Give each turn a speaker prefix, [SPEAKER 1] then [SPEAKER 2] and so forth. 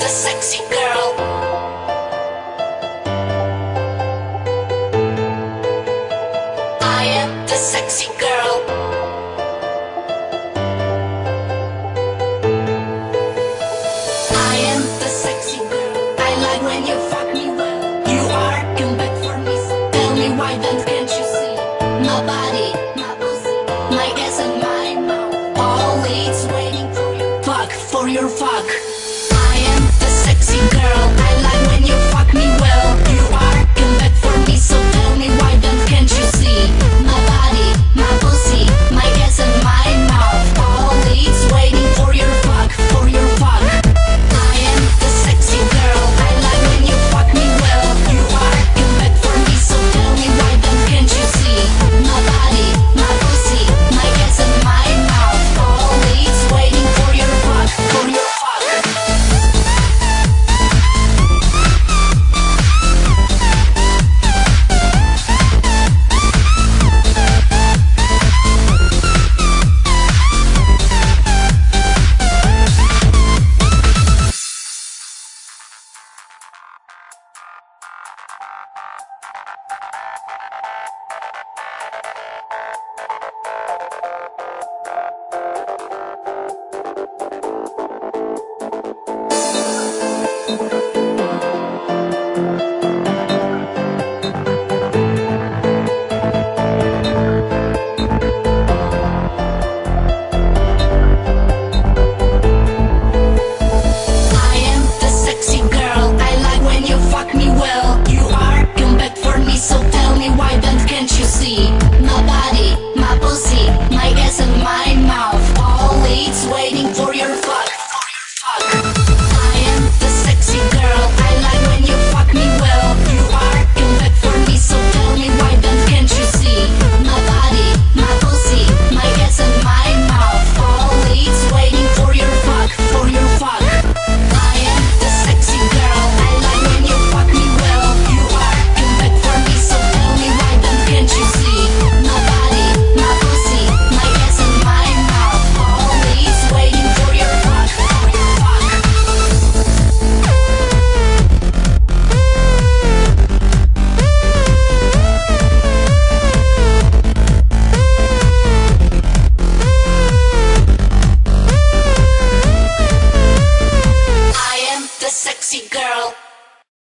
[SPEAKER 1] the sexy girl. I am the sexy girl. I am the sexy girl. I like when you fuck me well. You are come back for me. So tell me why then can't you see? My body, my pussy, my ass and my mouth. All it's waiting for you. Fuck for your fuck. I am the sexy girl.